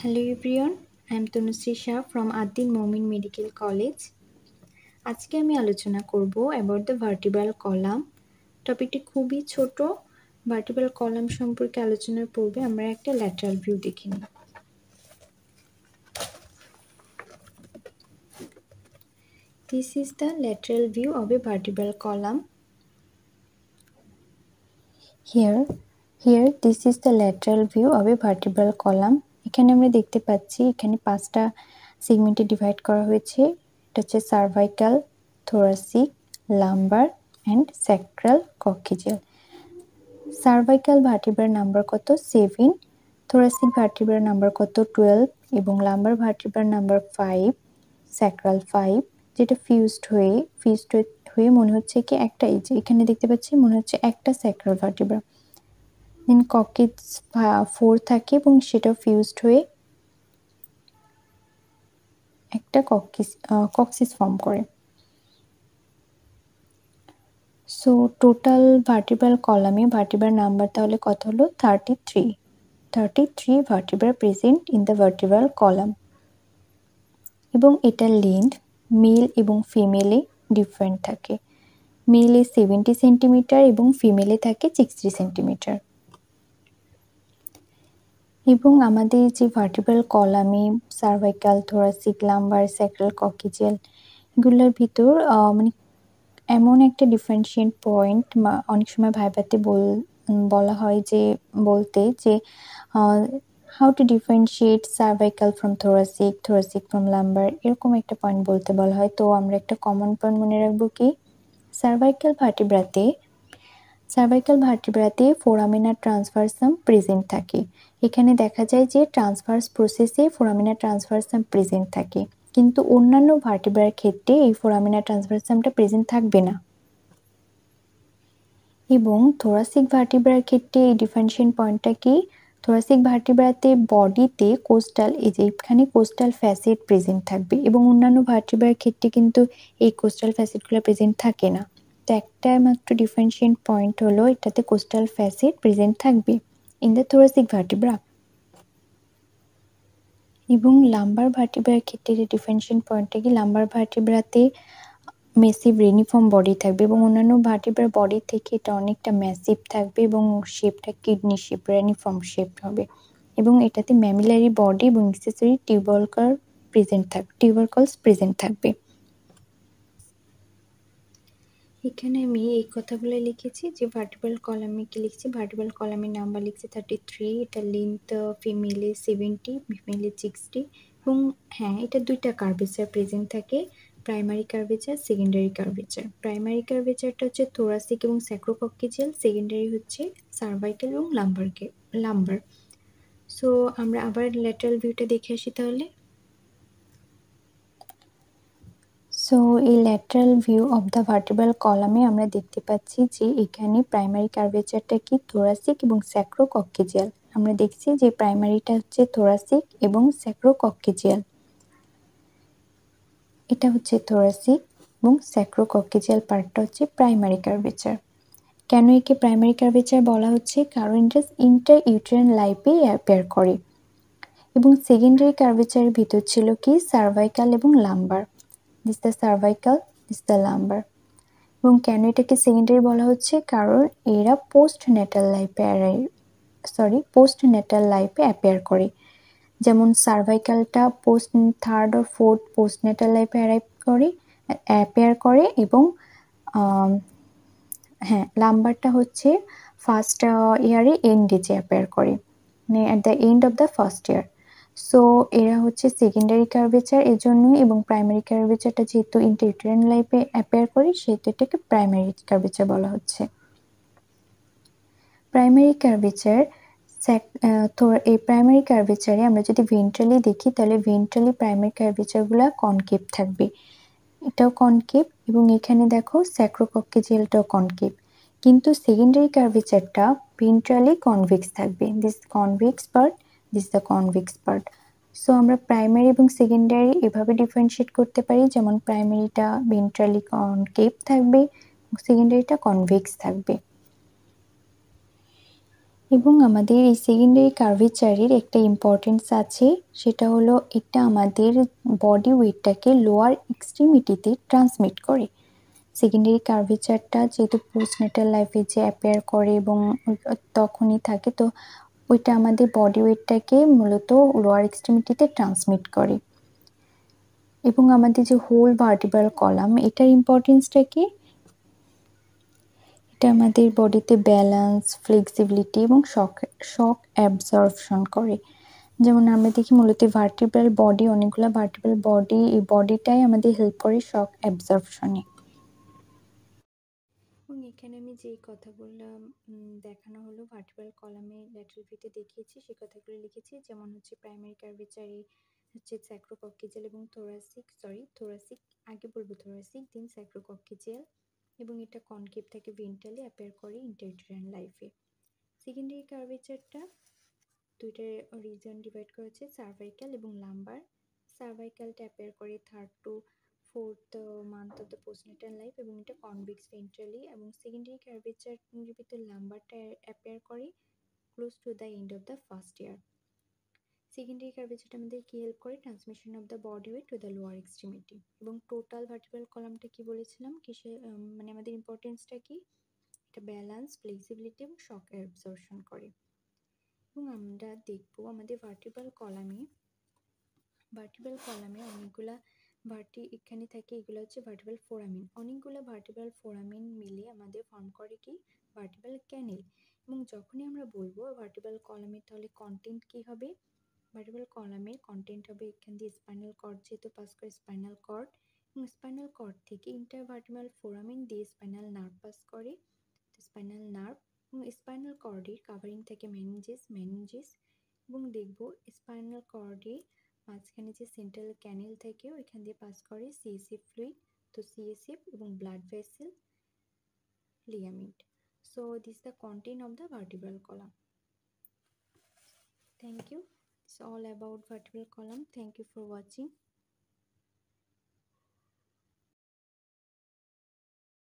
Hello everyone, I am Tanushree Shah from Ad-Din Momin Medical College. আজকে আমি আলোচনা করব about the vertebral column. টপিকটি খুবই ছোট। ভার্টিব্রাল কলাম সম্পর্কে আলোচনার পূর্বে আমরা একটা ল্যাটারাল ভিউ দেখে নিই। This is the lateral view of a vertebral column. Here this is the lateral view of a vertebral column. এখানে আমরা দেখতে পাচ্ছি এখানে পাঁচটা সেগমেন্টে ডিভাইড করা হয়েছে। এটা হচ্ছে cervical, thoracic, lumbar and sacral coccygeal. Cervical ভার্টিব্রার নাম্বার কত 7, thoracic ভার্টিব্রার নাম্বার কত 12 এবং লাম্বার ভার্টিব্রার নাম্বার 5, স্যাক্রাল 5, যেটা ফিউজড হয়ে মনে হচ্ছে কি একটা এই যে এখানে দেখতে পাচ্ছি মনে হচ্ছে একটা স্যাক্রাল ভার্টিব্রা। দেন ককিজ 4 থাকে এবং সেটা ফিউজড হয়ে একটা কক্সিস ফর্ম করে। সো টোটাল ভার্টিব্রাল কলামে ভার্টিব্রার নাম্বার তাহলে কত হলো 33 vertebra present in the vertebral column. এবং এটার লেন্থ মেল এবং ফিমেলে ডিফারেন্ট থাকে। মেলে 70 সেন্টিমিটার এবং ফিমেলে থাকে 60 সেন্টিমিটার। এবং আমাদের যে ভার্টিব্রাল কলামে সার্ভাইকাল, thoracic, লাম্বার, স্যাক্রাল, কক্সিজিয়াল এগুলোর ভিতর মানে এমন একটা ডিফারেন্সিয়েট পয়েন্ট অনেক সময় ভাইভাতে বলা হয় যে how to differentiate cervical from thoracic from lumber, এরকম একটা পয়েন্ট বলতে বলা হয়। তো আমরা একটা কমন পয়েন্ট মনে রাখবো কি সার্ভাইকাল ভার্টিব্রাতে ফোরামিনার ট্রান্সভার্সাম প্রেজেন্ট থাকে। এখানে দেখা যায় যে ট্রান্সভার্স প্রসেসে ফোরামিনার ট্রান্সভার্সাম প্রেজেন্ট থাকে, কিন্তু অন্যান্য ভার্টিব্রার ক্ষেত্রে এই ফোরামিনার ট্রান্সভার্সামটা প্রেজেন্ট থাকবে না। এবং thoracic ভার্টিব্রার ক্ষেত্রে এই ডিফারেন্সিয়েশন পয়েন্টটা কি thoracic ভার্টিব্রাতে বডিতে কোস্টাল এই যে এখানে কোস্টাল ফ্যাসেট প্রেজেন্ট থাকবে এবং অন্যান্য ভার্টিব্রার ক্ষেত্রে কিন্তু এই কোস্টাল ফ্যাসেটগুলো প্রেজেন্ট থাকে না। তো একটা মাত্র ডিফারেন্সিয়েশন পয়েন্ট হলো এটাতে কোস্টাল ফ্যাসেট প্রেজেন্ট থাকবে ইন দ্য thoracic ভার্টিব্রা। এবং লাম্বার ভার্টিব্রার ক্ষেত্রে যে ডিফারেন্সিয়েশন পয়েন্টটা কি লাম্বার ভার্টিব্রাতে ম্যাসিভ রেনিফর্ম বডি থাকবে এবং অন্যান্য ভার্টিব্রার বডি থেকে এটা অনেকটা ম্যাসিভ থাকবে এবং শেপটা কিডনি শেপ, রেনিফর্ম শেপ হবে। এবং এটাতে ম্যামিলারি বডি এবং এক্সেসরি টিউবারকলস প্রেজেন্ট থাকবে। এখানে আমি এই কথাগুলো লিখেছি যে ভার্টিব্রাল কলামে কি লিখছি, ভার্টিব্রাল কলামের নাম্বার লিখছি 33, এটা লেন্থ ফিমেলে 70, ফিমেলে 60 এবং হ্যাঁ এটা দুইটা কার্ভেচার প্রেজেন্ট থাকে, primary curvature, secondary curvature. Primary কার্ভেচারটা হচ্ছে thoracic এবং স্যাক্রোকক্সিজিয়াল, সেকেন্ডারি হচ্ছে সার্ভাইকাল এবং লাম্বার। সো আমরা আবার ল্যাটারাল ভিউটা দেখে আসি তাহলে। সো এই lateral view of the vertebral কলামে আমরা দেখতে পাচ্ছি যে এখানে প্রাইমারি কার্ভেচারটা কি thoracic এবং স্যাক্রোকক্সিজিয়াল। আমরা দেখছি যে প্রাইমারিটা হচ্ছে thoracic এবং স্যাক্রোকক্সিজিয়াল, এটা হচ্ছে thoracic এবং স্যাক্রোকক্সিজিয়াল পার্টটা হচ্ছে প্রাইমারি কার্ভেচার। কেন একে প্রাইমারি কার্ভেচার বলা হচ্ছে, কারণ এটা ইন্টার ইউটেরাইন লাইপে অ্যাপিয়ার করে। এবং সেকেন্ডারি কার্ভেচারের ভিতর ছিল কি সার্ভাইকাল এবং lumber, this the cervical, this the lumber. এবং কেন এটাকে সেকেন্ডারি বলা হচ্ছে, কারণ এরা পোস্ট ন্যাটাল লাইফে অ্যাপিয়ার করে। যেমন সার্ভাইকালটা থার্ড ও ফোর্থ পোস্ট ন্যাটাল লাইফে অ্যাপিয়ার করে এবং হ্যাঁ লাম্বারটা হচ্ছে ফার্স্ট ইয়ারে এন্ডে যে অ্যাপিয়ার করে, মানে at the end of the first year. So এরা হচ্ছে সেকেন্ডারি কার্ভেচার এর জন্য, এবং প্রাইমারি কার্ভেচারটা যেহেতু ইন্টারইউটেরাইন লাইফে অ্যাপিয়ার করে সেহেতু এটাকে প্রাইমারি কার্ভেচার বলা হচ্ছে। প্রাইমারি কার্ভেচার এই প্রাইমারি কার্ভেচারে আমরা যদি ভেন্ট্রালি দেখি তাহলে ভেন্ট্রালি প্রাইমারি কার্ভেচারগুলো কনকেভ থাকবে, এটাও কনকেভ এবং এখানে দেখো স্যাক্রোকক্সিজিয়ালটাও কনকেভ। কিন্তু সেকেন্ডারি কার্ভেচারটা ভেন্ট্রালি কনভেক্স থাকবে, this convex part, this the convex part. So আমরা প্রাইমারি এবং সেকেন্ডারি এভাবে ডিফারেন্সিয়েট করতে পারি, যেমন প্রাইমারিটা ভেন্ট্রালি কনকেভ থাকবে, সেকেন্ডারিটা কনভেক্স থাকবে। এবং আমাদের এই সেকেন্ডারি কার্ভেচারের একটা ইম্পর্টেন্স আছে, সেটা হলো এটা আমাদের বডি ওয়েটটাকে লোয়ার এক্সট্রিমিটিতে ট্রান্সমিট করে। সেকেন্ডারি কার্ভেচারটা যেহেতু পোস্টনেটাল লাইফে যে অ্যাপিয়ার করে এবং তখনই থাকে, তো ওইটা আমাদের বডি ওয়েটটাকে মূলত লোয়ার এক্সট্রিমিটিতে ট্রান্সমিট করে। এবং আমাদের যে হোল ভার্টিব্রাল কলাম, এটার ইম্পর্টেন্সটা কি? এটা আমাদের বডিতে ব্যালেন্স, ফ্লেক্সিবিলিটি এবং শক অ্যাবজর্পশন করে। যেমন আমরা দেখি মূলত ভার্টিব্রাল বডি, অনেকগুলো ভার্টিব্রাল বডি, এই বডিটাই আমাদের হেল্প করে শক অ্যাবজর্পশনে। এবং এখানে আমি যেই কথাগুলো দেখানো হলো ভার্টিব্রাল কলামে ল্যাটারাল ভিউতে দেখিয়েছি, সেই কথাগুলো লিখেছি। যেমন হচ্ছে প্রাইমারি কার্ভেচারে হচ্ছে স্যাক্রোকক্কিজিয়াল এবং থোরাসিক, আগে বলবো থোরাসিক দেন স্যাক্রোকক্কিজিয়াল, এবং এটা কনকেভ থেকে ভেন্ট্রালি অ্যাপিয়ার করে ইন্টারডিউরাল লাইফে। সেকেন্ডারি কার্ভেচারটা দুইটা রিজন ডিভাইড করা হচ্ছে, সার্ভাইকাল এবং লাম্বার। সার্ভাইকালটা অ্যাপিয়ার করে 3rd to 4th month of the postnatal life এবং এটা কনভেক্স ভেন্ট্রালি। এবং সেকেন্ডারি কার্ভেচার ভিতরে লাম্বারটা অ্যাপিয়ার করে close to the end of the first year. Secondary কার্ভেচারটা আমাদের কি হেল্প করে? Transmission of the body weight to the lower extremity. এবং টোটাল ভার্টিব্রাল কলামটা কি বলেছিলাম, কিসে মানে আমাদের ইম্পর্টেন্সটা কি? এটা ব্যালেন্স, ফ্লেক্সিবিলিটি এবং শক অ্যাবজর্পশন করে। এবং আমরা দেখব আমাদের ভার্টিব্রাল কলামে অনেকগুলা এখানে থাকে, এগুলো হচ্ছে ভার্টিব্রাল ফোরামিন। অনেকগুলো ভার্টিব্রাল ফোরামিন মিলে আমাদের ফর্ম করে কি? ভার্টিব্রাল ক্যানেল। এবং যখনই আমরা বলবো ভার্টিব্রাল কলামের, তাহলে কন্টেন্ট কি হবে? ভার্টিব্রাল কলামের কন্টেন্ট হবে এখান দিয়ে স্পাইনাল কর্ড, যেহেতু পাস করে স্পাইনাল কর্ড, এবং স্পাইনাল কর্ড থেকে ইন্টারভার্টিব্রাল ফোরামিন দিয়ে স্পাইনাল নার্ভ পাস করে, স্পাইনাল নার্ভ। এবং স্পাইনাল কর্ডের কাভারিং থাকে মেনিনজেস। এবং দেখব স্পাইনাল কর্ডে মাঝখানে যে সেন্ট্রাল ক্যানেল থাকে, ওইখান দিয়ে পাস করে সিএসএফ ফ্লুইড, তো সিএসএফ এবং blood vessel, ligament. So this is the content of the vertebral column. Thank you. It's all about vertebral column. Thank you for watching.